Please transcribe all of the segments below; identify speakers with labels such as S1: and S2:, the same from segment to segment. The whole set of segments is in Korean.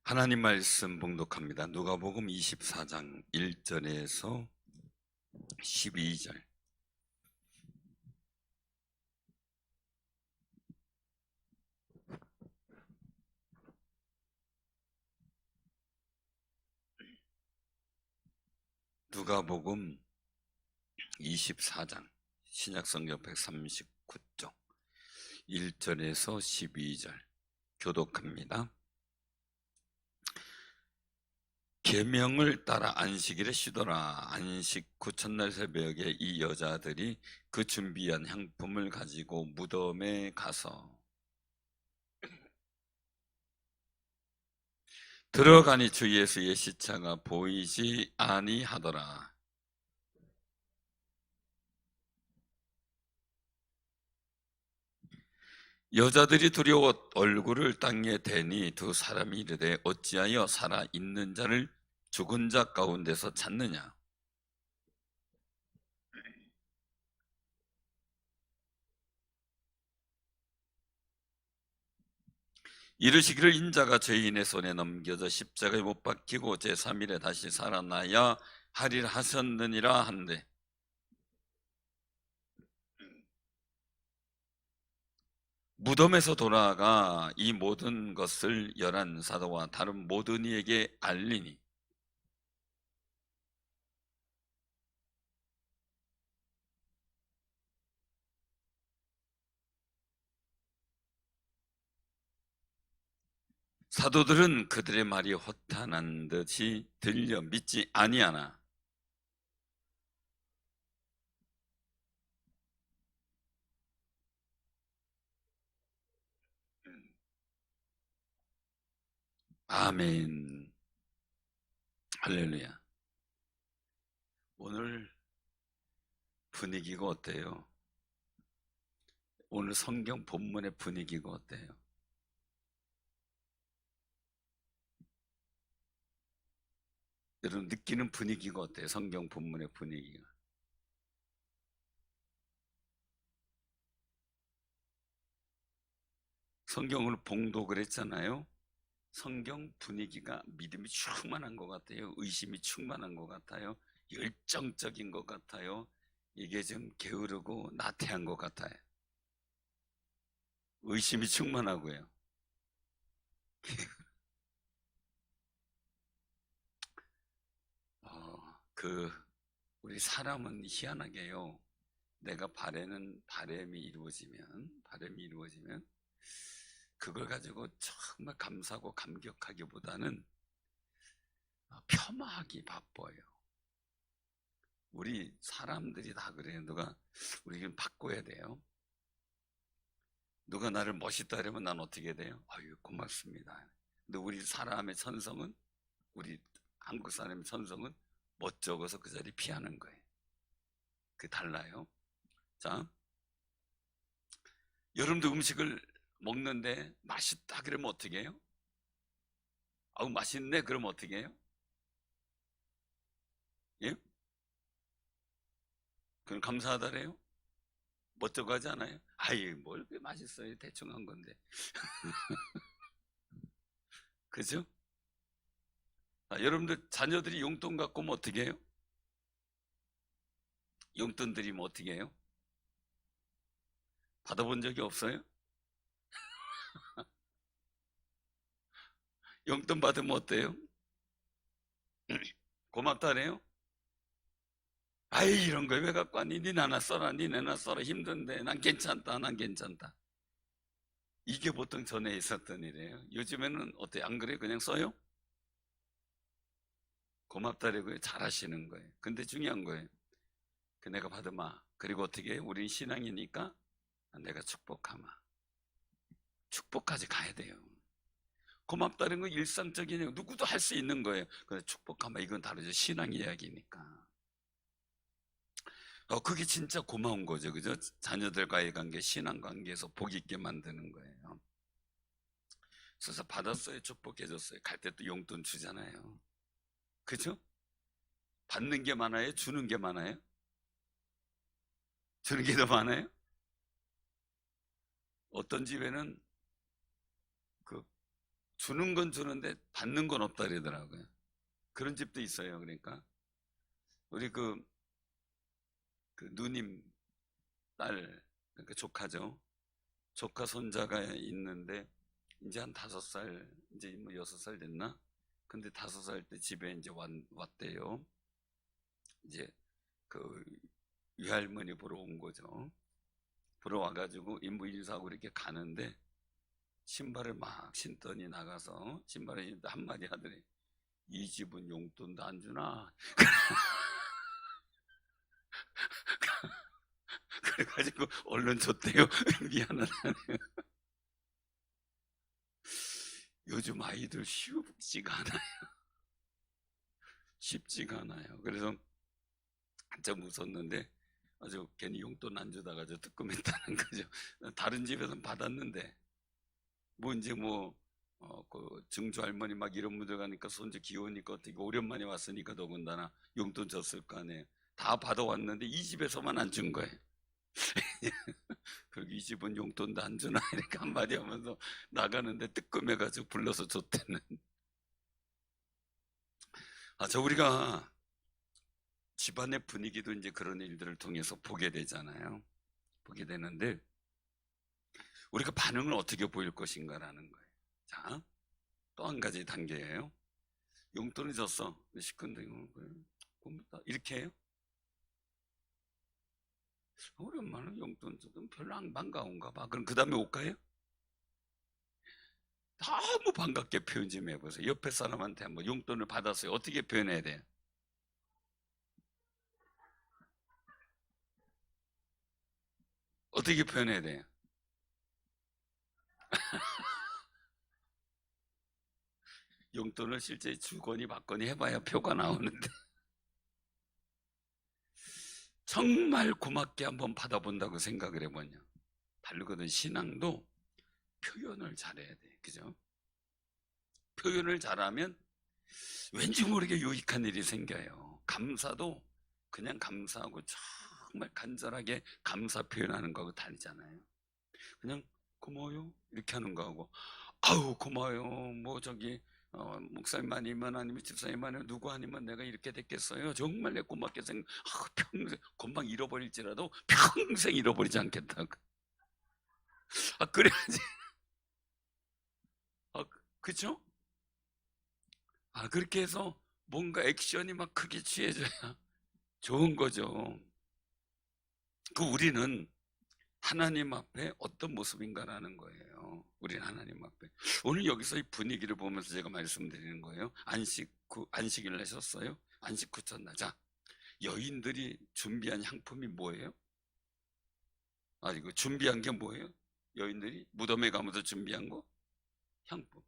S1: 하나님 말씀 봉독합니다. 누가복음 24장 1절에서 12절. 누가복음 24장 신약성경 139쪽 1절에서 12절 교독합니다. 계명을 따라 안식일에 쉬더라. 안식 후 첫날 새벽에 이 여자들이 그 준비한 향품을 가지고 무덤에 가서 들어가니 주 예수의 시체가 보이지 아니하더라. 여자들이 두려워 얼굴을 땅에 대니 두 사람이 이르되 어찌하여 살아 있는 자를 죽은 자 가운데서 찾느냐. 이르시기를 인자가 죄인의 손에 넘겨져 십자가에 못 박히고 제3일에 다시 살아나야 하리라 하셨느니라 한데, 무덤에서 돌아가 이 모든 것을 11사도와 다른 모든 이에게 알리니 사도들은 그들의 말이 허탄한 듯이 들려 믿지 아니하나 아멘. 할렐루야. 오늘 분위기가 어때요? 오늘 성경 본문의 분위기가 어때요? 여러분 느끼는 분위기가 어때요? 성경 본문의 분위기가. 성경을 봉독을 했잖아요. 성경 분위기가 믿음이 충만한 것 같아요. 의심이 충만한 것 같아요. 열정적인 것 같아요. 이게 좀 게으르고 나태한 것 같아요. 의심이 충만하고요. 그 우리 사람은 희한하게요. 내가 바람이 이루어지면 그걸 가지고 정말 감사하고 감격하기보다는 폄하하기 바빠요. 우리 사람들이 다 그래요. 우리 좀 바꿔야 돼요. 누가 나를 멋있다 그러면 난 어떻게 돼요? 아유 고맙습니다. 근데 우리 사람의 천성은, 우리 한국 사람의 천성은 멋쩍어서 그 자리 피하는 거예요. 그 달라요. 자, 여러분도 음식을 먹는데 맛있다 그러면 어떻게 해요? 아우 맛있네 그러면 어떻게 해요? 예? 그럼 감사하다래요? 멋쩍어 하지 않아요? 아이 뭘 그렇게 맛있어요, 대충 한 건데. 그죠? 여러분들 자녀들이 용돈 갖고 오면 어떻게 해요? 용돈 드리면 어떻게 해요? 받아본 적이 없어요? 용돈 받으면 어때요? 고맙다네요? 아이 이런 걸 왜 갖고 왔니? 니 나나 써라, 니 내나 써라, 힘든데 난 괜찮다, 난 괜찮다. 이게 보통 전에 있었던 일이에요. 요즘에는 어때요? 안 그래요? 그냥 써요? 고맙다라고요. 잘하시는 거예요. 근데 중요한 거예요. 그 내가 받으마. 그리고 어떻게 해요? 우린 신앙이니까 내가 축복하마. 축복까지 가야 돼요. 고맙다는 건 일상적인, 누구도 할 수 있는 거예요. 근데 축복하마 이건 다르죠. 신앙 이야기니까. 그게 진짜 고마운 거죠. 그죠? 자녀들과의 관계, 신앙 관계에서 복 있게 만드는 거예요. 그래서 받았어요. 축복해줬어요. 갈 때 또 용돈 주잖아요. 그죠? 받는 게 많아요? 주는 게 많아요? 주는 게 더 많아요? 어떤 집에는 그 주는 건 주는데 받는 건 없다 그러더라고요. 그런 집도 있어요. 그러니까 우리 그 누님 딸, 그러니까 조카죠. 조카 손자가 있는데 이제 한 5살, 이제 뭐 6살 됐나? 근데 5살 때 집에 이제 왔대요. 이제 그 외할머니 보러 온 거죠. 보러 와가지고 인부 인사하고 이렇게 가는데 신발을 막 신더니 나가서 신발을 신는데 한마디 하더니 이 집은 용돈도 안 주나? 그래가지고 얼른 줬대요. 미안하다. 요즘 아이들 쉽지가 않아요. 쉽지가 않아요. 그래서 한참 웃었는데 아주 괜히 용돈 안 주다가 아주 뜨끔했다는 거죠. 다른 집에서는 받았는데 뭐 이제 그 증조 할머니 막 이런 분들 가니까 손주 귀여우니까 어떻게 오랜만에 왔으니까 더군다나 용돈 줬을 거 아니에요. 다 받아왔는데 이 집에서만 안 준 거예요. 그리고 이 집은 용돈도 안 주나 이렇게 한마디 하면서 나가는데 뜨끔해가지고 불러서 줬대는. 저 우리가 집안의 분위기도 이제 그런 일들을 통해서 보게 되잖아요. 보게 되는데 우리가 반응을 어떻게 보일 것인가라는 거예요. 자, 또 한 가지 단계예요. 용돈을 줬어. 시큰둥이 이렇게 해요. 오랜만에 용돈 줘도 별로 안 반가운가 봐. 그럼 그 다음에 올까요? 너무 반갑게 표현 좀 해보세요. 옆에 사람한테 한번 용돈을 받았어요. 어떻게 표현해야 돼요? 어떻게 표현해야 돼요? 용돈을 실제 주거니 받거니 해봐야 표가 나오는데 정말 고맙게 한번 받아본다고 생각을 해보냐. 다르거든. 신앙도 표현을 잘해야 돼. 그죠? 표현을 잘하면 왠지 모르게 유익한 일이 생겨요. 감사도 그냥 감사하고 정말 간절하게 감사 표현하는 거하고 다르잖아요. 그냥 고마워요 이렇게 하는 거하고 아우 고마워요 뭐 저기 목사님 아니면 집사님 아니면 누구 아니면 내가 이렇게 됐겠어요. 정말 내 고맙게 평생 금방 잃어버릴지라도 평생 잃어버리지 않겠다고. 그래야지. 그쵸? 그렇게 해서 뭔가 액션이 막 크게 취해져야 좋은 거죠. 우리는 하나님 앞에 어떤 모습인가라는 거예요. 우리는 하나님 앞에. 오늘 여기서 이 분위기를 보면서 제가 말씀드리는 거예요. 안식일을 하셨어요? 안식 후 첫날. 자, 여인들이 준비한 향품이 뭐예요? 이거 준비한 게 뭐예요? 여인들이 무덤에 가면서 준비한 거? 향품.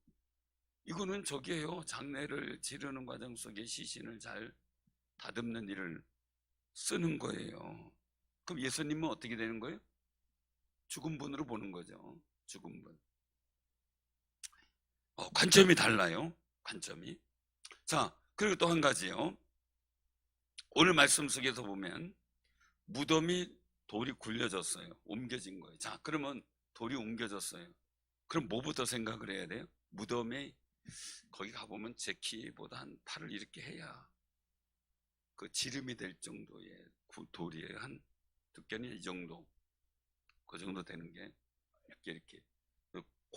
S1: 이거는 저기에요. 장례를 치르는 과정 속에 시신을 잘 다듬는 일을 쓰는 거예요. 그럼 예수님은 어떻게 되는 거예요? 죽은 분으로 보는 거죠. 죽은 분. 관점이 달라요. 관점이. 자, 그리고 또 한 가지요. 오늘 말씀 속에서 보면 무덤이 돌이 굴려졌어요. 옮겨진 거예요. 자, 그러면 돌이 옮겨졌어요. 그럼 뭐부터 생각을 해야 돼요? 무덤에 거기 가보면 제 키보다 한 팔을 이렇게 해야 그 지름이 될 정도의 돌이에요. 한 두께는 이 정도. 그 정도 되는 게 이렇게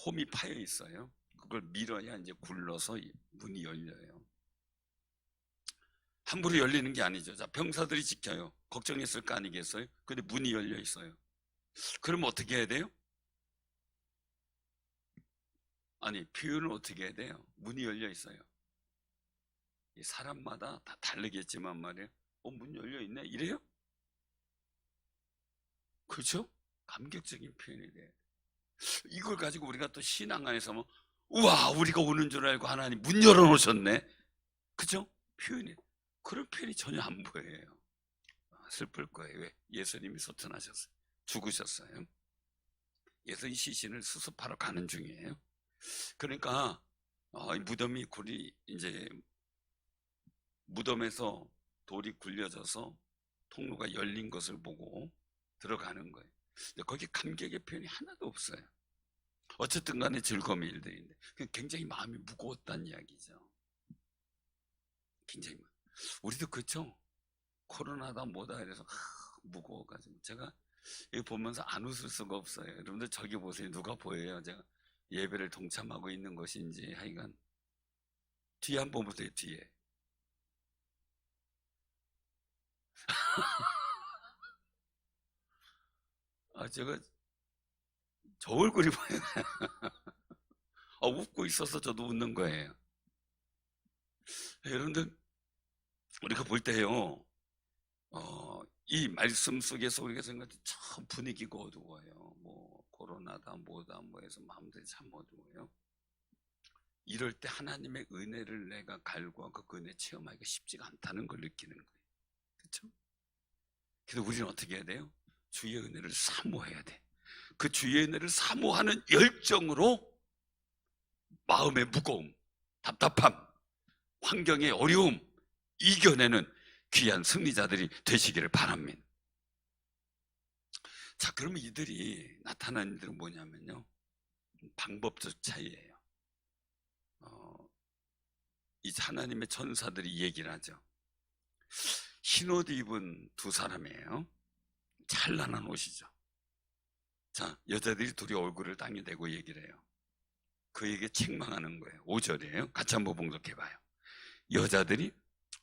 S1: 홈이 파여 있어요. 그걸 밀어야 이제 굴러서 문이 열려요. 함부로 열리는 게 아니죠. 자, 병사들이 지켜요. 걱정했을 거 아니겠어요? 근데 문이 열려 있어요. 그럼 어떻게 해야 돼요? 표현을 어떻게 해야 돼요? 문이 열려 있어요. 사람마다 다 다르겠지만 말이에요. 문 열려 있네? 이래요? 그렇죠? 감격적인 표현이 돼요. 이걸 가지고 우리가 또 신앙 안에서 우와, 우리가 오는 줄 알고 하나님 문 열어놓으셨네. 그죠? 표현이. 그런 표현이 전혀 안 보여요. 슬플 거예요. 왜? 예수님이 소천하셨어요. 죽으셨어요. 예수님 시신을 수습하러 가는 중이에요. 그러니까 무덤이 이제 무덤에서 돌이 굴려져서 통로가 열린 것을 보고 들어가는 거예요. 근데 거기 감격의 표현이 하나도 없어요. 어쨌든 간에 즐거움의 일들인데 굉장히 마음이 무거웠다는 이야기죠. 굉장히 우리도 그렇죠. 코로나다 뭐다 이래서 무거워가지고 제가 이거 보면서 안 웃을 수가 없어요. 여러분들 저기 보세요. 누가 보여요? 제가 예배를 동참하고 있는 것인지. 하여간 뒤에 한번 보세요. 뒤에 제가 저 얼굴이 보여요. 웃고 있어서 저도 웃는 거예요. 여러분들 우리가 볼 때요, 이 말씀 속에서 우리가 생각할 때 참 분위기가 어두워요. 뭐 코로나다 뭐다 뭐 해서 마음들이 참 어두워요. 이럴 때 하나님의 은혜를 내가 갈구하고 그 은혜 체험하기가 쉽지가 않다는 걸 느끼는 거예요. 그렇죠? 그래서 우리는 어떻게 해야 돼요? 주의 은혜를 사모해야 돼. 그 주의 은혜를 사모하는 열정으로 마음의 무거움, 답답함, 환경의 어려움 이겨내는 귀한 승리자들이 되시기를 바랍니다. 자, 그러면 이들이 나타난 일들은 뭐냐면요, 방법적 차이예요. 이 하나님의 전사들이 얘기를 하죠. 흰옷 입은 두 사람이에요. 찬란한 옷이죠. 자, 여자들이 둘이 얼굴을 땅에 대고 얘기를 해요. 그에게 책망하는 거예요. 5절이에요. 같이 한번 봉독해봐요. 여자들이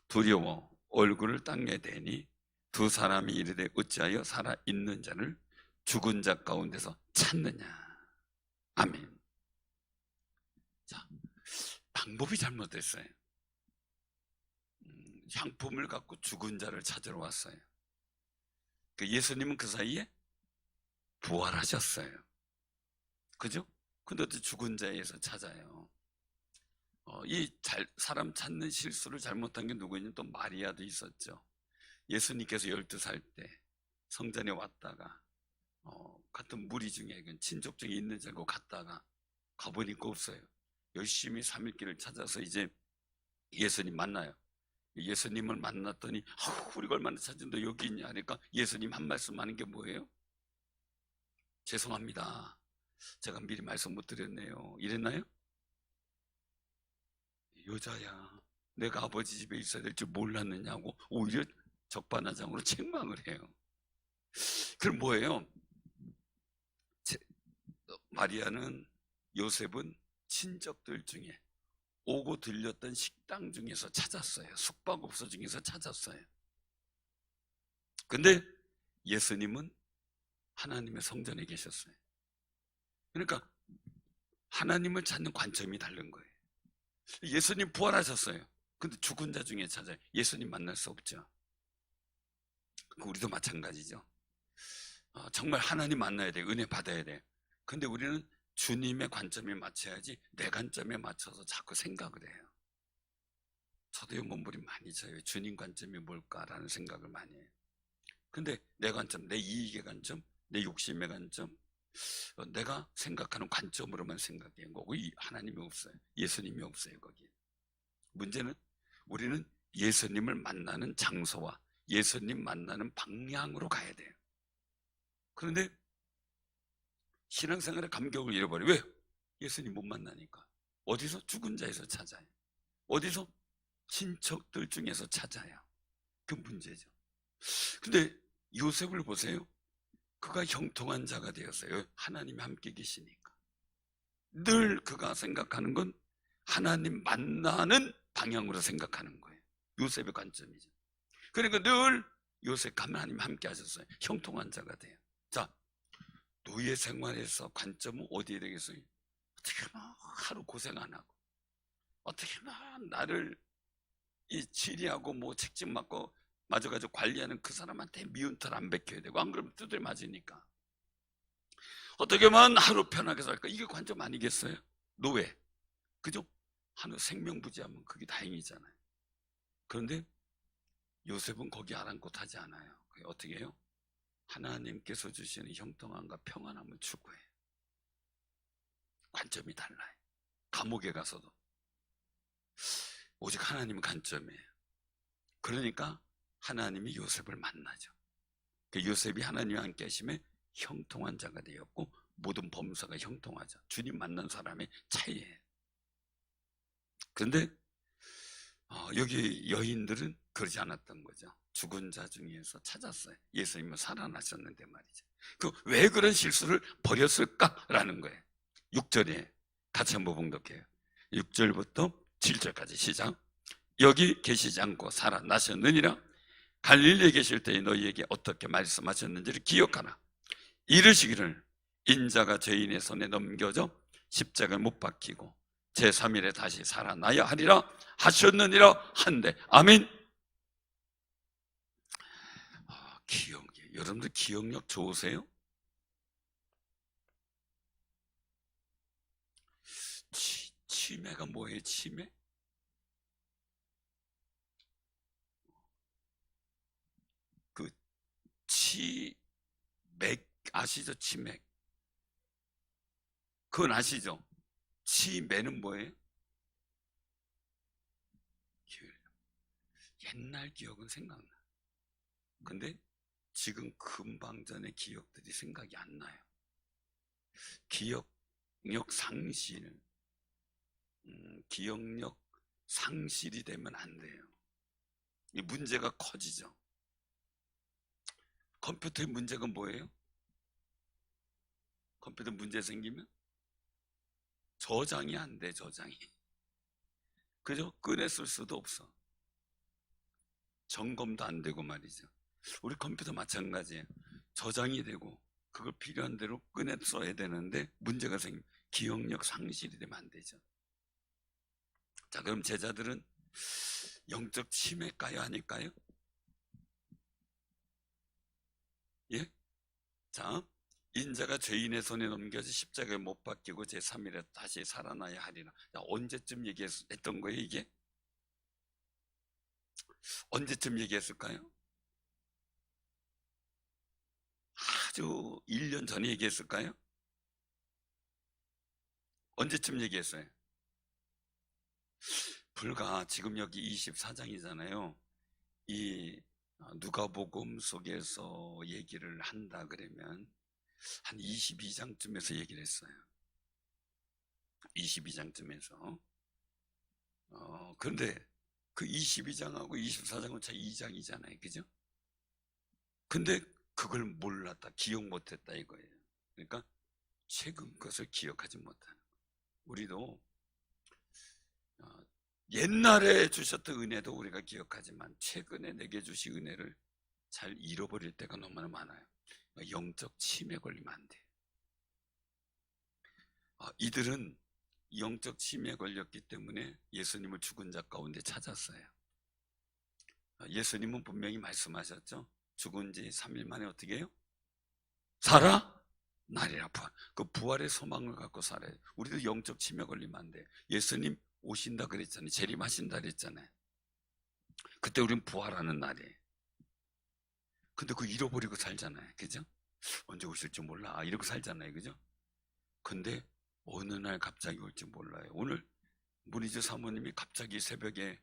S1: 두려워 얼굴을 땅에 대니 두 사람이 이르되 어찌하여 살아있는 자를 죽은 자 가운데서 찾느냐. 아멘. 자, 방법이 잘못됐어요. 향품을 갖고 죽은 자를 찾으러 왔어요. 예수님은 그 사이에 부활하셨어요. 그죠? 근데 어떻게 죽은 자에서 찾아요? 사람 찾는 실수를 잘못한 게 누구냐면 또 마리아도 있었죠. 예수님께서 12살 때 성전에 왔다가 같은 무리 중에 친족 중에 있는 줄 알고 갔다가 가보니까 없어요. 열심히 3일길을 찾아서 이제 예수님 만나요. 예수님을 만났더니 우리가 얼마나 찾은데 여기 있냐 하니까 예수님 한 말씀 하는 게 뭐예요? 죄송합니다. 제가 미리 말씀 못 드렸네요. 이랬나요? 여자야, 내가 아버지 집에 있어야 될 줄 몰랐느냐고 오히려 적반하장으로 책망을 해요. 그럼 뭐예요? 마리아는, 요셉은 친척들 중에 오고 들렸던 식당 중에서 찾았어요. 숙박업소 중에서 찾았어요. 근데 예수님은 하나님의 성전에 계셨어요. 그러니까 하나님을 찾는 관점이 다른 거예요. 예수님 부활하셨어요. 근데 죽은 자 중에 찾아요. 예수님 만날 수 없죠. 우리도 마찬가지죠. 정말 하나님 만나야 돼. 은혜 받아야 돼. 근데 우리는 주님의 관점에 맞춰야지 내 관점에 맞춰서 자꾸 생각을 해요. 저도요, 몸부림 많이 쳐요. 주님 관점이 뭘까라는 생각을 많이 해요. 근데 내 관점, 내 이익의 관점, 내 욕심의 관점, 내가 생각하는 관점으로만 생각해요. 거기 하나님이 없어요. 예수님이 없어요. 거기. 문제는 우리는 예수님을 만나는 장소와 예수님 만나는 방향으로 가야 돼요. 그런데 신앙생활의 감격을 잃어버려요. 왜? 예수님 못 만나니까. 어디서? 죽은 자에서 찾아요. 어디서? 친척들 중에서 찾아요. 그 문제죠. 근데 요셉을 보세요. 그가 형통한 자가 되었어요. 하나님이 함께 계시니까. 늘 그가 생각하는 건 하나님 만나는 방향으로 생각하는 거예요. 요셉의 관점이죠. 그러니까 늘 요셉 하나님 함께 하셨어요. 형통한 자가 돼요. 자, 노예 생활에서 관점은 어디에 되겠어요? 어떻게나 하루 고생 안 하고, 어떻게나 나를 이 지리하고 뭐 책임 맡고 맞아가지고 관리하는 그 사람한테 미운 털 안 베껴야 되고, 안 그러면 두들 맞으니까 어떻게만 하루 편하게 살까? 이게 관점 아니겠어요? 노예, 그죠? 하루 생명부지하면 그게 다행이잖아요. 그런데 요셉은 거기 아랑곳하지 않아요. 어떻게 해요? 하나님께서 주시는 형통함과 평안함을 추구해요. 관점이 달라요. 감옥에 가서도 오직 하나님은 관점이에요. 그러니까 하나님이 요셉을 만나죠. 요셉이 하나님과 함께 하심에 형통한 자가 되었고 모든 범사가 형통하죠. 주님 만난 사람의 차이예요. 그런데 여기 여인들은 그러지 않았던 거죠. 죽은 자 중에서 찾았어요. 예수님은 살아나셨는데 말이죠. 왜 그런 실수를 벌였을까라는 거예요. 6절에 같이 한번 봉독해요. 6절부터 7절까지 시작. 여기 계시지 않고 살아나셨느니라. 갈릴리에 계실 때에 너희에게 어떻게 말씀하셨는지를 기억하라. 이르시기를 인자가 죄인의 손에 넘겨져 십자가에 못 박히고 제3일에 다시 살아나야 하리라 하셨느니라 한데. 아멘. 기억이, 여러분들 기억력 좋으세요? 치매가 뭐예요? 치매? 그 치맥 아시죠? 치맥. 그건 아시죠? 치매는 뭐예요? 옛날 기억은 생각나. 근데 지금 금방 전의 기억들이 생각이 안 나요. 기억력 상실, 기억력 상실이 되면 안 돼요. 이 문제가 커지죠. 컴퓨터의 문제가 뭐예요? 컴퓨터 문제 생기면 저장이 안 돼, 저장이. 그죠? 꺼냈을 수도 없어. 점검도 안 되고 말이죠. 우리 컴퓨터 마찬가지예요. 저장이 되고 그걸 필요한 대로 꺼내 써야 되는데 문제가 생기면 기억력 상실이 되면 안 되죠. 자, 그럼 제자들은 영적 치매일까요? 아닐까요? 예? 자, 인자가 죄인의 손에 넘겨져 십자가에 못 박히고 제3일에 다시 살아나야 하리라. 자, 언제쯤 얘기했던 거예요, 이게? 언제쯤 얘기했을까요? 아주 1년 전에 얘기했을까요? 언제쯤 얘기했어요? 불과 지금 여기 24장이잖아요. 이 누가복음 속에서 얘기를 한다 그러면 한 22장쯤에서 얘기를 했어요. 22장쯤에서. 그런데 그 22장하고 24장은 차이 2장이잖아요. 그죠? 근데 그걸 몰랐다, 기억 못했다 이거예요. 그러니까 최근 것을 기억하지 못하는 거예요. 우리도 옛날에 주셨던 은혜도 우리가 기억하지만 최근에 내게 주신 은혜를 잘 잃어버릴 때가 너무나 많아요. 영적 치매 걸리면 안 돼요. 이들은 영적 치매에 걸렸기 때문에 예수님을 죽은 자 가운데 찾았어요. 예수님은 분명히 말씀하셨죠. 죽은 지 3일 만에 어떻게 해요? 살아나리라. 부활. 그 부활의 소망을 갖고 살아요. 우리도 영적 치매 걸리면 안 돼요. 예수님 오신다 그랬잖아요. 재림하신다 그랬잖아요. 그때 우린 부활하는 날이에요. 근데 그거 잃어버리고 살잖아요. 그죠? 언제 오실지 몰라 이러고 살잖아요. 그죠? 근데 어느 날 갑자기 올지 몰라요. 오늘 문희주 사모님이 갑자기 새벽에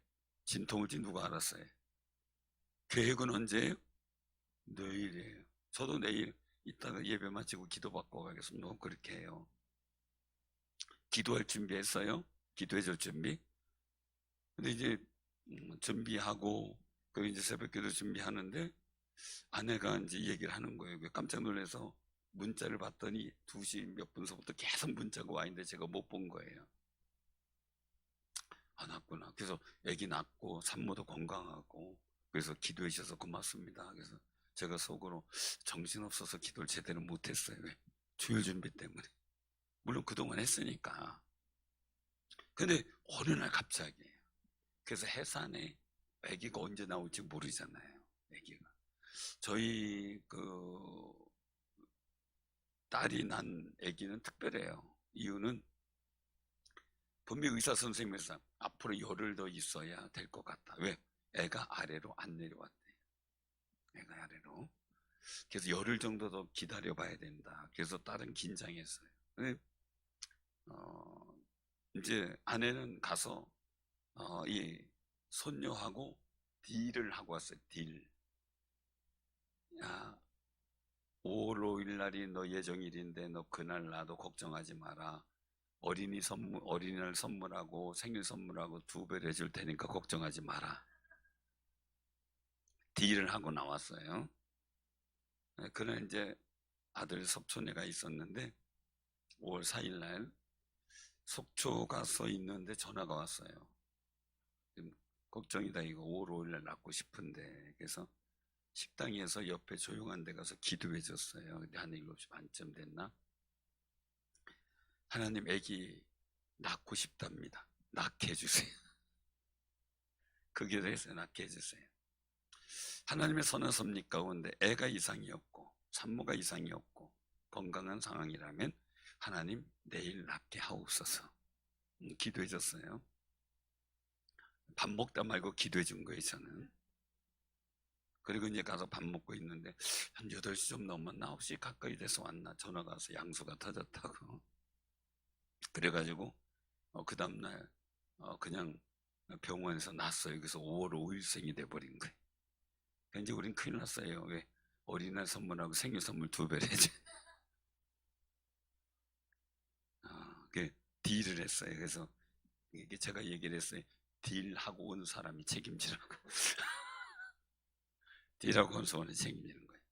S1: 진통을지 누가 알았어요? 계획은 언제예요? 내일이에요. 저도 내일 이따가 예배 마치고 기도받고 가겠습니다. 그렇게 해요. 기도할 준비했어요? 기도해 줄 준비? 근데 이제 준비하고 그 이제 새벽 기도 준비하는데 아내가 이제 얘기를 하는 거예요. 깜짝 놀라서 문자를 봤더니 2시 몇 분서부터 계속 문자가 와 있는데 제가 못 본 거예요. 낳았구나. 그래서 아기 낳고 산모도 건강하고 그래서 기도해 주셔서 고맙습니다. 그래서 제가 속으로 정신없어서 기도를 제대로 못했어요. 왜? 주일 준비 때문에. 물론 그동안 했으니까. 근데 어느 날 갑자기. 그래서 해산에 아기가 언제 나올지 모르잖아요. 아기가. 저희 딸이 난 아기는 특별해요. 이유는 분명히 의사 선생님에서 앞으로 열흘 더 있어야 될 것 같다. 왜? 애가 아래로 안 내려왔대. 애가 아래로. 그래서 열흘 정도 더 기다려봐야 된다. 그래서 딸은 긴장했어요. 근데 이제 아내는 가서 이 손녀하고 딜을 하고 왔어요. 딜. 야, 5월 5일 날이 너 예정일인데 너 그날 나도 걱정하지 마라. 어린이날 선물하고 생일 선물하고 2배를 해줄 테니까 걱정하지 마라. 딜을 하고 나왔어요. 그날 이제 아들 석촌애가 있었는데 5월 4일 날 속초 가서 있는데 전화가 왔어요. 걱정이다, 이거 5월 5일 날 낳고 싶은데. 그래서 식당에서 옆에 조용한 데 가서 기도해 줬어요. 근데 한 7시 반쯤 됐나? 하나님, 아기 낳고 싶답니다. 낳게 해주세요. 그 기도 했어요. 낳게 해주세요. 하나님의 선한 섭리 가운데 애가 이상이 없고 산모가 이상이 없고 건강한 상황이라면 하나님 내일 낳게 하옵소서. 기도해 줬어요. 밥 먹다 말고 기도해 준 거예요, 저는. 그리고 이제 가서 밥 먹고 있는데 한 8시 좀 넘었나 9시 가까이 돼서 왔나 전화가 와서 양수가 터졌다고. 그래가지고 그 다음날 그냥 병원에서 났어요. 그래서 5월 5일생이 돼버린 거예요. 이제 우린 큰일 났어요. 왜? 어린이날 선물하고 생일 선물 2배를 해줘. 딜을 했어요. 그래서 이게 제가 얘기를 했어요. 딜하고 온 사람이 책임지라고. 딜하고 온 사람이 책임지는 거예요.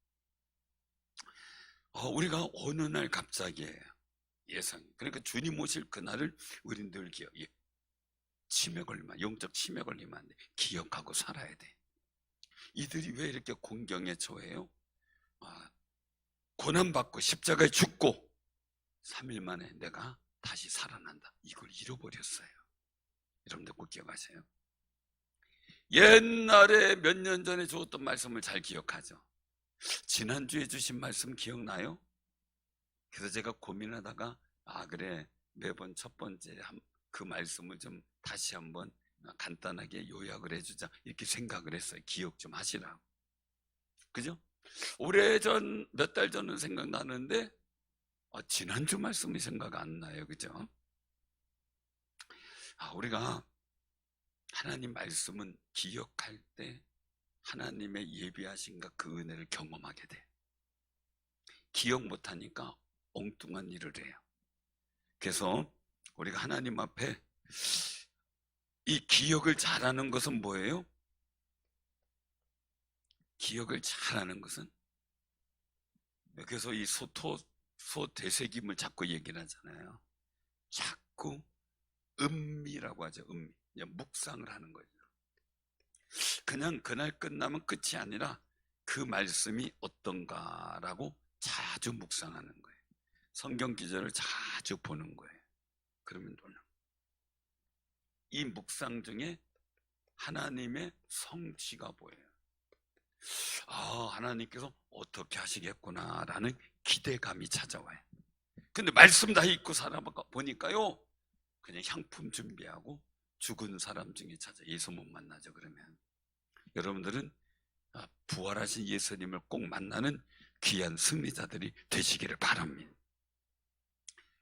S1: 우리가 어느 날 갑자기 예상, 그러니까 주님 오실 그날을 우린 늘 치매 걸리면, 영적 치매 걸리면 안 돼. 기억하고 살아야 돼. 이들이 왜 이렇게 공경에 처해요? 고난받고 십자가에 죽고 3일 만에 내가 다시 살아난다. 이걸 잃어버렸어요. 여러분들 꼭 기억하세요. 옛날에 몇 년 전에 주었던 말씀을 잘 기억하죠. 지난주에 주신 말씀 기억나요? 그래서 제가 고민하다가 그래, 매번 첫 번째 그 말씀을 좀 다시 한번 간단하게 요약을 해주자 이렇게 생각을 했어요. 기억 좀 하시라고. 그죠? 오래전, 몇 달 전은 생각나는데 지난주 말씀이 생각 안 나요. 그죠? 우리가 하나님 말씀은 기억할 때 하나님의 예비하신가 그 은혜를 경험하게 돼. 기억 못하니까 엉뚱한 일을 해요. 그래서 우리가 하나님 앞에 이 기억을 잘하는 것은 뭐예요? 기억을 잘하는 것은, 그래서 이 소대세김을 자꾸 얘기를 하잖아요. 자꾸 음미라고 하죠. 음미. 묵상을 하는 거죠. 그냥 그날 끝나면 끝이 아니라 그 말씀이 어떤가라고 자주 묵상하는 거예요. 성경 기절을 자주 보는 거예요. 그러면 이 묵상 중에 하나님의 성취가 보여요. 하나님께서 어떻게 하시겠구나라는 기대감이 찾아와요. 근데 말씀 다 읽고 살아보니까요, 그냥 향품 준비하고 죽은 사람 중에 찾아 예수 못 만나죠. 그러면 여러분들은 부활하신 예수님을 꼭 만나는 귀한 승리자들이 되시기를 바랍니다.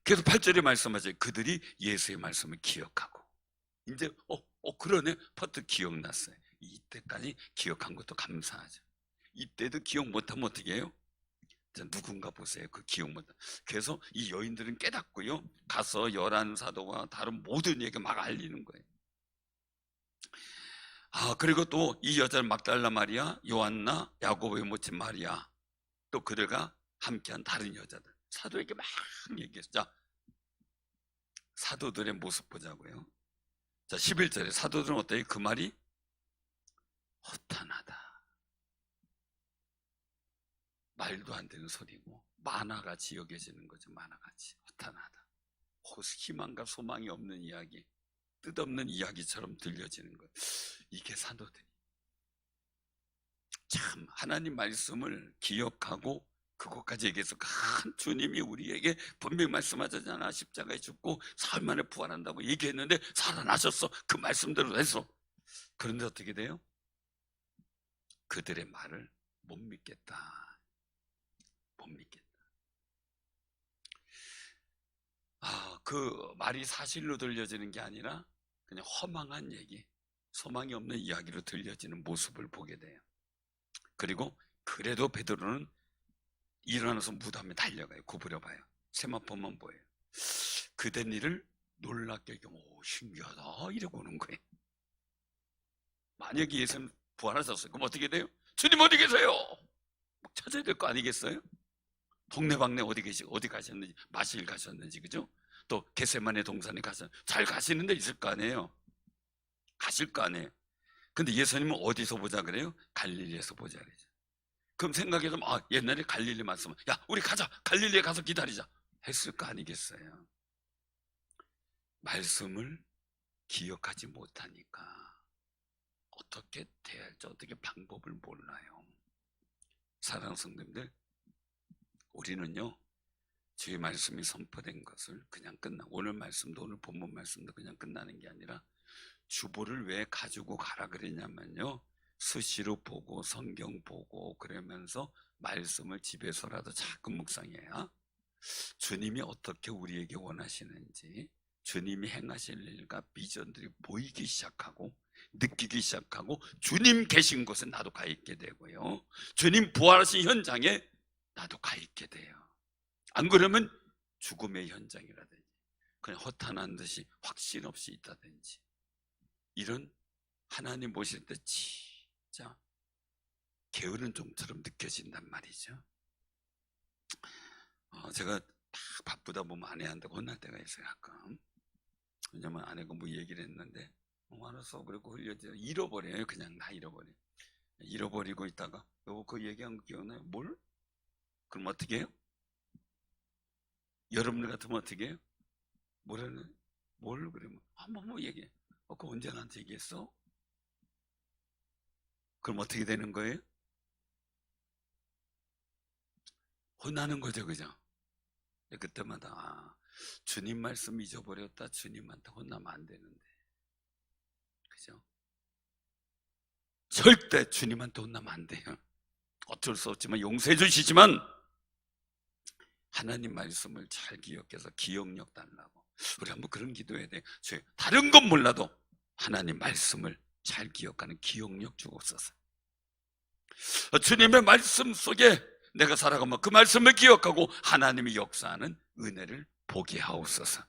S1: 그래서 8절에 말씀하죠. 그들이 예수의 말씀을 기억하고. 이제 그러네. 퍼뜩 기억났어요. 이때까지 기억한 것도 감사하죠. 이때도 기억 못하면 어떻게 해요? 누군가 보세요. 그 기억 못하. 그래서 이 여인들은 깨닫고요, 가서 열한 사도와 다른 모든 얘기 막 알리는 거예요. 그리고 또 이 여자는 막달라 마리아, 요한나, 야고보의 모친 마리아, 또 그들과 함께한 다른 여자들, 사도에게 막 얘기했어요. 자, 사도들의 모습 보자고요. 자, 11절에 사도들은 어때요? 그 말이 허탄하다. 말도 안 되는 소리고 만화같이 여겨지는 거죠. 만화같이 허탄하다. 희망과 소망이 없는 이야기, 뜻없는 이야기처럼 들려지는 것. 이게 사도들이 참 하나님 말씀을 기억하고 그것까지 얘기해서 주님이 우리에게 분명히 말씀하셨잖아. 십자가에 죽고 사흘 만에 부활한다고 얘기했는데 살아나셨어. 그 말씀대로 해서. 그런데 어떻게 돼요? 그들의 말을 못 믿겠다. 못 믿겠다. 그 말이 사실로 들려지는 게 아니라 그냥 허망한 얘기, 소망이 없는 이야기로 들려지는 모습을 보게 돼요. 그리고 그래도 베드로는 일어나서 무덤에 달려가요. 구부려봐요. 세마포만 보여요. 그된 일을 놀랍게 여기고, 오, 신기하다 이러고 오는 거예요. 만약에 예수님 부활하셨어요. 그럼 어떻게 돼요? 주님 어디 계세요? 찾아야 될 거 아니겠어요? 동네방네 어디 가셨는지, 마실 가셨는지, 그죠? 또 겟세마네 동산에 잘 가시는 데 있을 거 아니에요? 가실 거 아니에요? 근데 예수님은 어디서 보자 그래요? 갈릴리에서 보자 그러죠. 그럼 생각해보면, 아, 옛날에 갈릴리 말씀, 야, 우리 가자, 갈릴리에 가서 기다리자 했을 거 아니겠어요? 말씀을 기억하지 못하니까 어떻게 대할지, 어떻게 방법을 몰라요. 사랑하는 성도님들, 우리는요, 주의 말씀이 선포된 것을 그냥 오늘 말씀도, 오늘 본문 말씀도 그냥 끝나는 게 아니라 주보를 왜 가지고 가라 그랬냐면요, 수시로 보고 성경 보고 그러면서 말씀을 집에서라도 자꾸 묵상해야 주님이 어떻게 우리에게 원하시는지, 주님이 행하실 일과 비전들이 보이기 시작하고 느끼기 시작하고, 주님 계신 곳에 나도 가 있게 되고요, 주님 부활하신 현장에 나도 가 있게 돼요. 안 그러면 죽음의 현장이라든지 그냥 허탄한 듯이 확신 없이 있다든지, 이런 하나님 보실 때 진짜 게으른 종처럼 느껴진단 말이죠. 제가 막 바쁘다 보면 아내한테 혼날 때가 있어요, 가끔. 왜냐면 아내가 뭐 얘기를 했는데, 알았어 그리고 잃어버려요. 그냥 다 잃어버리고 있다가, 여보 그 얘기한 거 기억나요? 뭘? 그럼 어떻게 해요? 여러분들 같으면 어떻게 해요? 뭐라는? 뭘? 그러면 뭐 얘기해. 그거 언제 나한테 얘기했어? 그럼 어떻게 되는 거예요? 혼나는 거죠, 그죠? 그때마다 주님 말씀 잊어버렸다, 주님한테 혼나면 안 되는데, 그죠? 절대 주님한테 혼나면 안 돼요. 어쩔 수 없지만 용서해 주시지만 하나님 말씀을 잘 기억해서 기억력 달라고, 우리 한번 그런 기도해야 돼. 다른 건 몰라도 하나님 말씀을 잘 기억하는 기억력 주옵소서. 주님의 말씀 속에 내가 살아가면 그 말씀을 기억하고 하나님이 역사하는 은혜를 보게 하옵소서.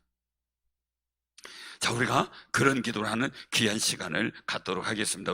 S1: 자, 우리가 그런 기도를 하는 귀한 시간을 갖도록 하겠습니다.